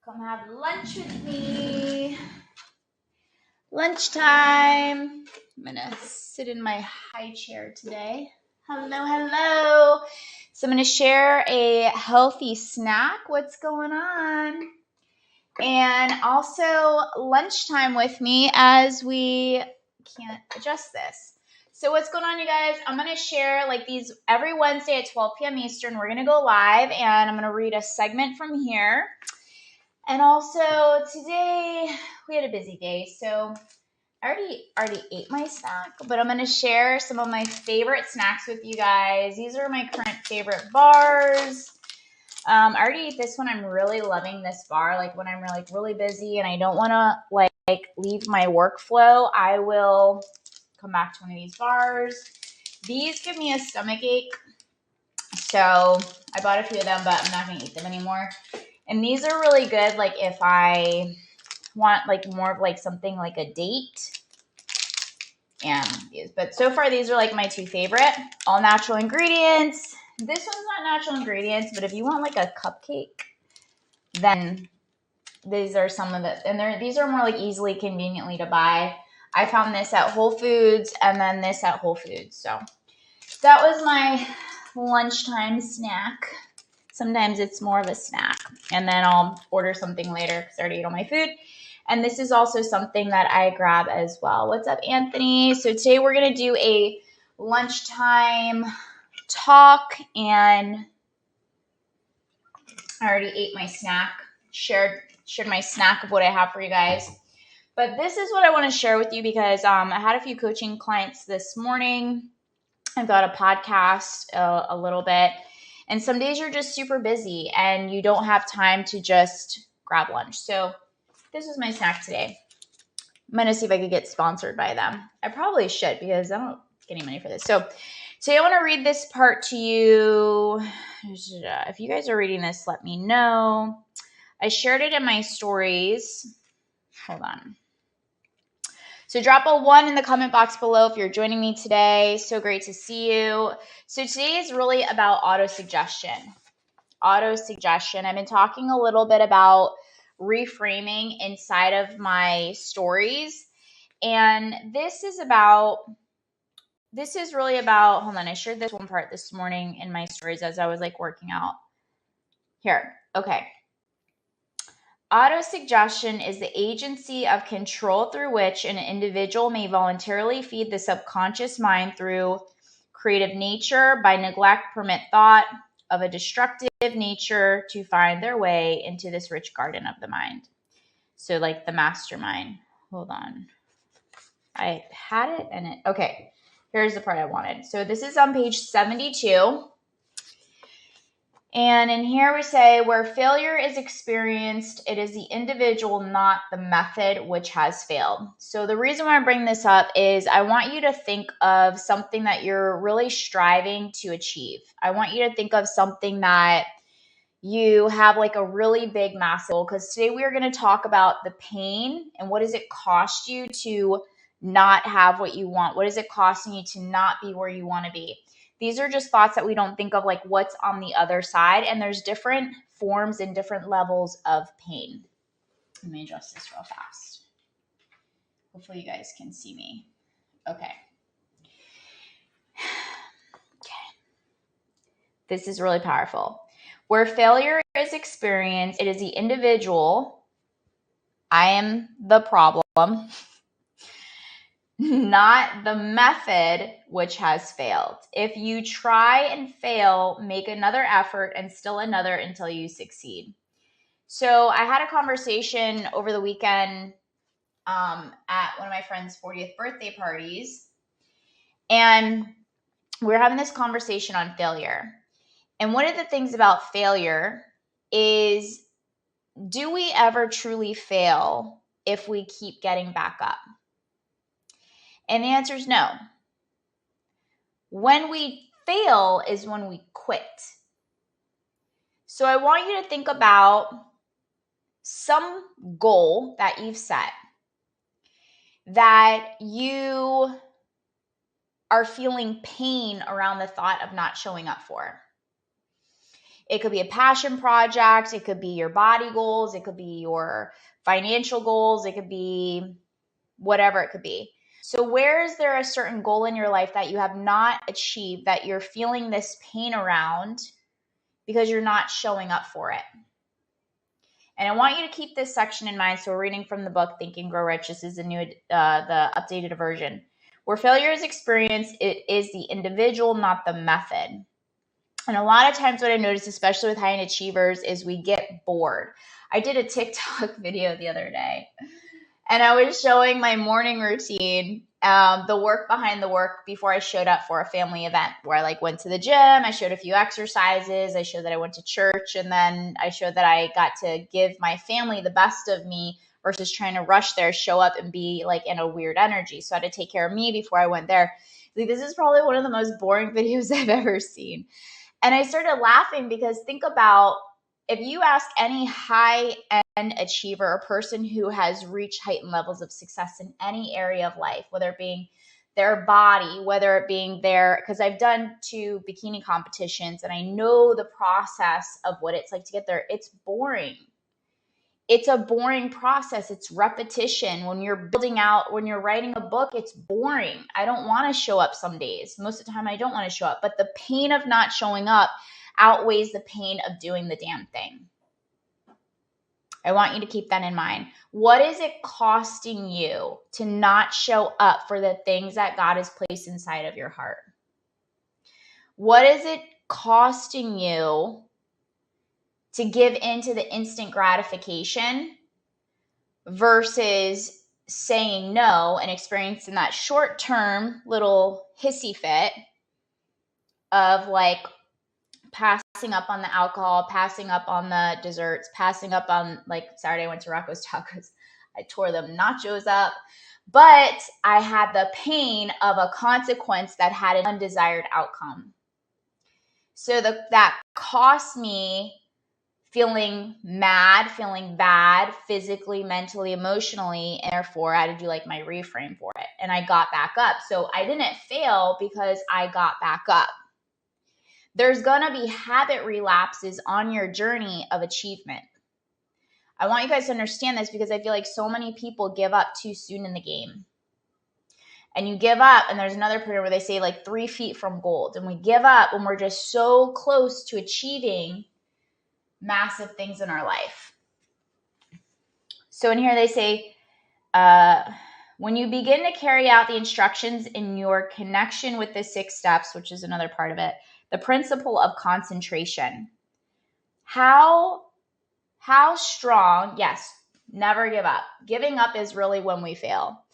Come have lunch with me. Lunchtime. I'm going to sit in my high chair today. Hello. So I'm going to share a healthy snack. What's going on? And also lunchtime with me as we can't adjust this. So what's going on, you guys? I'm going to share like these every Wednesday at 12 p.m. Eastern. We're going to go live and I'm going to read a segment from here. And also today we had a busy day, so I already ate my snack, but I'm going to share some of my favorite snacks with you guys. These are my current favorite bars. I already ate this one. I'm really loving this bar. Like when I'm really busy and I don't want to like leave my workflow, I will come back to one of these bars. These give me a stomach ache, so I bought a few of them, but I'm not going to eat them anymore. And these are really good, like if I want like more of like something like a date. And these, but so far these are like my two favorite. All natural ingredients. This one's not natural ingredients, but if you want like a cupcake, then these are some of the, and these are more like easily, conveniently to buy. I found this at Whole Foods and then this at Whole Foods. So that was my lunchtime snack. Sometimes it's more of a snack, and then I'll order something later because I already ate all my food. And this is also something that I grab as well. What's up, Anthony? So today we're going to do a lunchtime talk, and I already ate my snack, shared my snack of what I have for you guys. But this is what I want to share with you because I had a few coaching clients this morning. I've got a podcast a little bit. And some days you're just super busy and you don't have time to just grab lunch. So this is my snack today. I'm going to see if I could get sponsored by them. I probably should because I don't get any money for this. So today I want to read this part to you. If you guys are reading this, let me know. I shared it in my stories. Hold on. So drop a 1 in the comment box below if you're joining me today. So great to see you. So today is really about auto-suggestion. Auto-suggestion. I've been talking a little bit about reframing inside of my stories. And this is really about, hold on, I shared this one part this morning in my stories as I was like working out. Here, okay. Auto-suggestion is the agency of control through which an individual may voluntarily feed the subconscious mind through creative nature by neglect, permit thought of a destructive nature to find their way into this rich garden of the mind. So like the mastermind. Hold on. I had it and okay. Here's the part I wanted. So this is on page 72. And in here we say, where failure is experienced, it is the individual, not the method, which has failed. So the reason why I bring this up is I want you to think of something that you're really striving to achieve. I want you to think of something that you have like a really big, massive goal. Because today we are going to talk about the pain and what does it cost you to not have what you want? What is it costing you to not be where you want to be? These are just thoughts that we don't think of, like what's on the other side. And there's different forms and different levels of pain. Let me adjust this real fast. Hopefully you guys can see me. Okay. This is really powerful. Where failure is experienced, it is the individual. I am the problem. Not the method which has failed. If you try and fail, make another effort and still another until you succeed. So I had a conversation over the weekend at one of my friend's 40th birthday parties. And we were having this conversation on failure. And one of the things about failure is, do we ever truly fail if we keep getting back up? And the answer is no. When we fail is when we quit. So I want you to think about some goal that you've set that you are feeling pain around the thought of not showing up for. It could be a passion project. It could be your body goals. It could be your financial goals. It could be whatever it could be. So where is there a certain goal in your life that you have not achieved, that you're feeling this pain around because you're not showing up for it? And I want you to keep this section in mind. So we're reading from the book, Think and Grow Rich. This is the updated version. Where failure is experienced, it is the individual, not the method. And a lot of times what I notice, especially with high-end achievers, is we get bored. I did a TikTok video the other day, and I was showing my morning routine, the work behind the work before I showed up for a family event where I went to the gym. I showed a few exercises. I showed that I went to church, and then I showed that I got to give my family the best of me versus trying to rush there, show up and be in a weird energy. So I had to take care of me before I went there. This is probably one of the most boring videos I've ever seen. And I started laughing because think about, if you ask any high-end achiever, a person who has reached heightened levels of success in any area of life, whether it being their body, whether it being because I've done 2 bikini competitions and I know the process of what it's like to get there. It's boring. It's a boring process. It's repetition. When you're when you're writing a book, it's boring. I don't want to show up some days. Most of the time I don't want to show up, but the pain of not showing up outweighs the pain of doing the damn thing. I want you to keep that in mind. What is it costing you to not show up for the things that God has placed inside of your heart? What is it costing you to give into the instant gratification versus saying no and experiencing that short-term little hissy fit of passing up on the alcohol, passing up on the desserts, passing up on Saturday I went to Rocco's Tacos. I tore them nachos up, but I had the pain of a consequence that had an undesired outcome. So that cost me feeling mad, feeling bad, physically, mentally, emotionally, and therefore I had to do my reframe for it. And I got back up. So I didn't fail because I got back up. There's going to be habit relapses on your journey of achievement. I want you guys to understand this because I feel like so many people give up too soon in the game. And you give up, and there's another period where they say 3 feet from gold. And we give up when we're just so close to achieving massive things in our life. So in here they say, when you begin to carry out the instructions in your connection with the 6 steps, which is another part of it, the principle of concentration. How strong, yes, never give up. Giving up is really when we fail.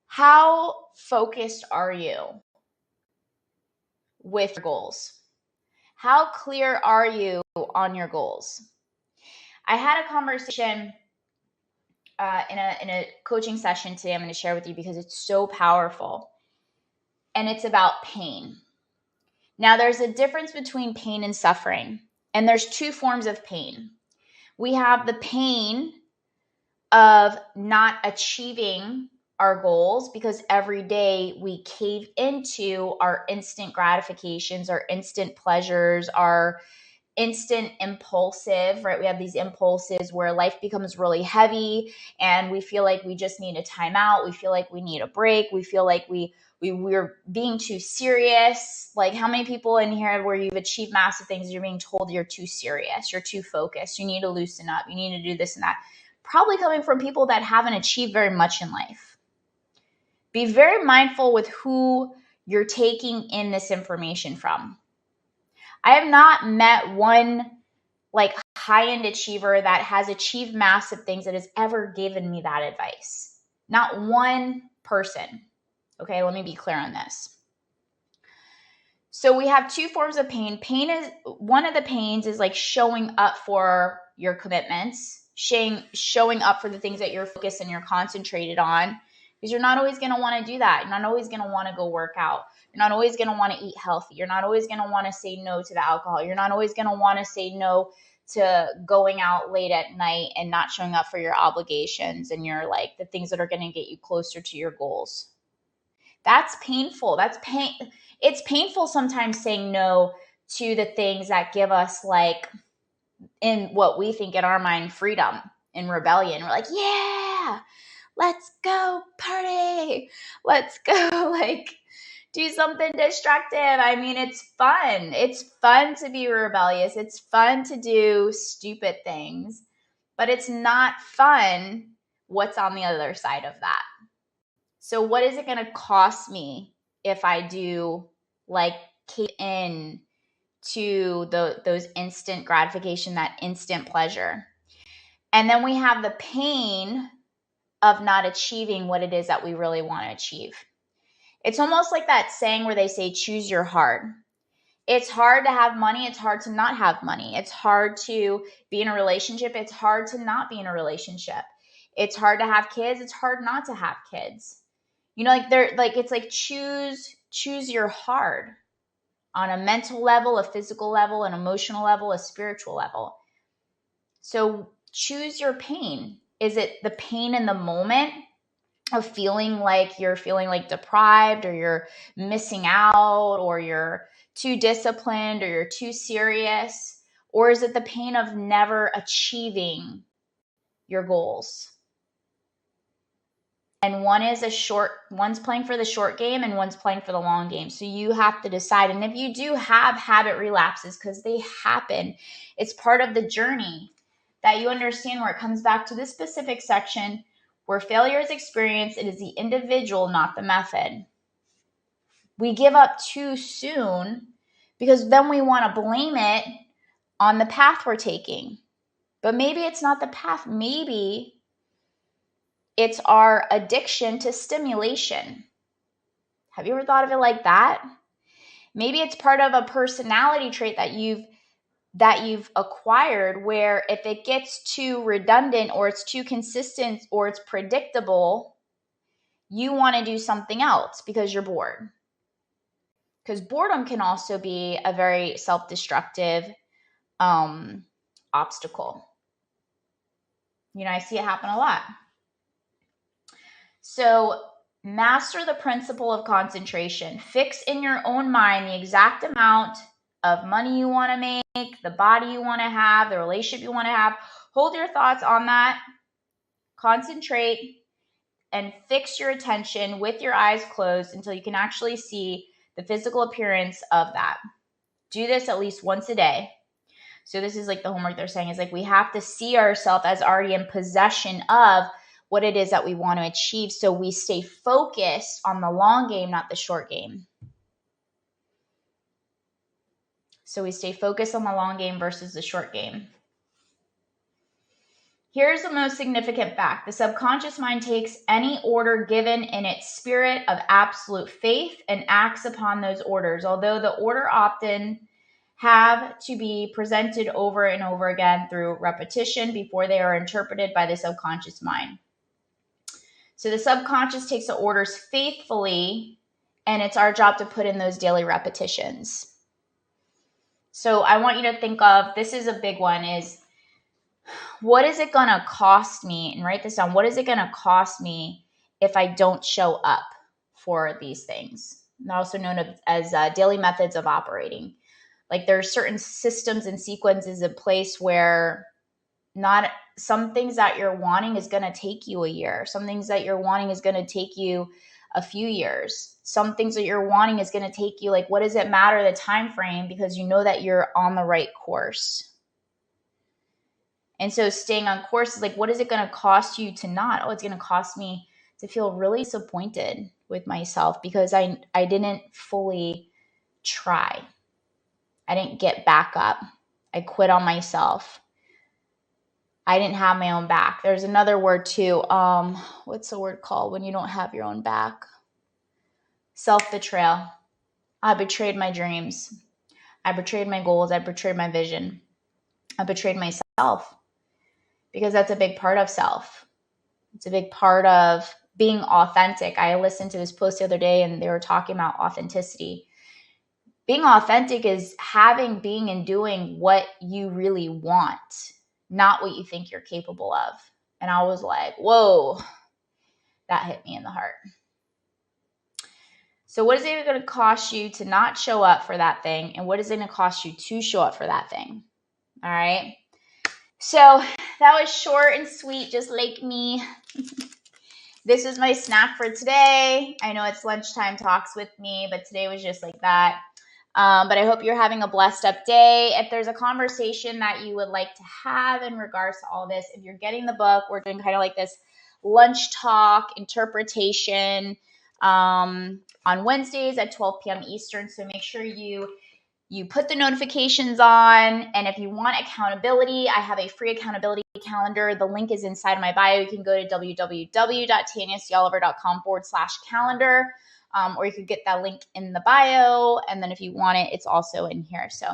How focused are you with your goals? How clear are you on your goals? I had a conversation in a coaching session today I'm going to share with you because it's so powerful. And it's about pain. Now, there's a difference between pain and suffering. And there's 2 forms of pain. We have the pain of not achieving our goals because every day we cave into our instant gratifications, our instant pleasures, our instant impulsive, right? We have these impulses where life becomes really heavy and we feel like we just need a timeout. We feel like we need a break. We feel like we're being too serious. How many people in here where you've achieved massive things, you're being told you're too serious, you're too focused, you need to loosen up, you need to do this and that. Probably coming from people that haven't achieved very much in life. Be very mindful with who you're taking in this information from. I have not met one high-end achiever that has achieved massive things that has ever given me that advice. Not one person. Okay, let me be clear on this. So we have 2 forms of pain. One of the pains is showing up for your commitments, showing up for the things that you're focused and you're concentrated on, because you're not always going to want to do that. You're not always going to want to go work out. You're not always going to want to eat healthy. You're not always going to want to say no to the alcohol. You're not always going to want to say no to going out late at night and not showing up for your obligations and your the things that are going to get you closer to your goals. That's painful. It's painful sometimes saying no to the things that give us, like, in what we think in our mind, freedom and rebellion. We're like, yeah, let's go party. Let's go, like, do something destructive. I mean, it's fun. It's fun to be rebellious. It's fun to do stupid things, but it's not fun what's on the other side of that. So what is it going to cost me if I do, like, cave in to those instant gratification, that instant pleasure? And then we have the pain of not achieving what it is that we really want to achieve. It's almost like that saying where they say, choose your heart. It's hard to have money. It's hard to not have money. It's hard to be in a relationship. It's hard to not be in a relationship. It's hard to have kids. It's hard not to have kids. You know, like, it's like choose your heart on a mental level, a physical level, an emotional level, a spiritual level. So choose your pain. Is it the pain in the moment of feeling like you're feeling like deprived, or you're missing out, or you're too disciplined, or you're too serious? Or is it the pain of never achieving your goals? And one's playing for the short game and one's playing for the long game. So you have to decide. And if you do have habit relapses, because they happen, it's part of the journey, that you understand where it comes back to this specific section where failure is experienced. It is the individual, not the method. We give up too soon because then we want to blame it on the path we're taking. But maybe it's not the path. Maybe it's our addiction to stimulation. Have you ever thought of it like that? Maybe it's part of a personality trait that you've acquired, where if it gets too redundant, or it's too consistent, or it's predictable, you want to do something else because you're bored. Because boredom can also be a very self-destructive obstacle. You know, I see it happen a lot. So master the principle of concentration. Fix in your own mind the exact amount of money you want to make, the body you want to have, the relationship you want to have. Hold your thoughts on that. Concentrate and fix your attention with your eyes closed until you can actually see the physical appearance of that. Do this at least once a day. So this is like the homework they're saying, is like we have to see ourselves as already in possession of what it is that we want to achieve, so we stay focused on the long game, not the short game. So we stay focused on the long game versus the short game. Here's the most significant fact. The subconscious mind takes any order given in its spirit of absolute faith and acts upon those orders, although the order often have to be presented over and over again through repetition before they are interpreted by the subconscious mind. So the subconscious takes the orders faithfully, and it's our job to put in those daily repetitions. So I want you to think of, this is a big one, is what is it going to cost me? And write this down. What is it going to cost me if I don't show up for these things? They're also known as daily methods of operating. Like, there are certain systems and sequences in place where not some things that you're wanting is going to take you a year. Some things that you're wanting is going to take you a few years. Some things that you're wanting is going to take you, like, what does it matter the time frame, because you know that you're on the right course. And so staying on course is like, what is it going to cost you to not? Oh, it's going to cost me to feel really disappointed with myself because I didn't fully try. I didn't get back up. I quit on myself. I didn't have my own back. There's another word too. What's the word called when you don't have your own back? Self-betrayal. I betrayed my dreams. I betrayed my goals. I betrayed my vision. I betrayed myself, because that's a big part of self. It's a big part of being authentic. I listened to this post the other day and they were talking about authenticity. Being authentic is having, being, and doing what you really want, not what you think you're capable of. And I was like, whoa, that hit me in the heart. So what is it going to cost you to not show up for that thing? And what is it going to cost you to show up for that thing? All right. So that was short and sweet, just like me. This is my snack for today. I know it's lunchtime talks with me, but today was just like that. But I hope you're having a blessed up day. If there's a conversation that you would like to have in regards to all this, if you're getting the book, we're doing kind of like this lunch talk interpretation on Wednesdays at 12 p.m. Eastern. So make sure you put the notifications on. And if you want accountability, I have a free accountability calendar. The link is inside my bio. You can go to www.tanyascioliver.com/calendar. Or you could get that link in the bio. And then if you want it, it's also in here. So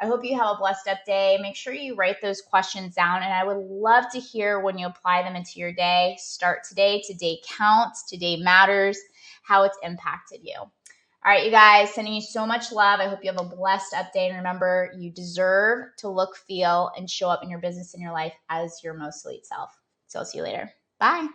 I hope you have a blessed up day. Make sure you write those questions down. And I would love to hear when you apply them into your day. Start today. Today counts. Today matters. How it's impacted you. All right, you guys, sending you so much love. I hope you have a blessed up day. And remember, you deserve to look, feel, and show up in your business and your life as your most elite self. So I'll see you later. Bye.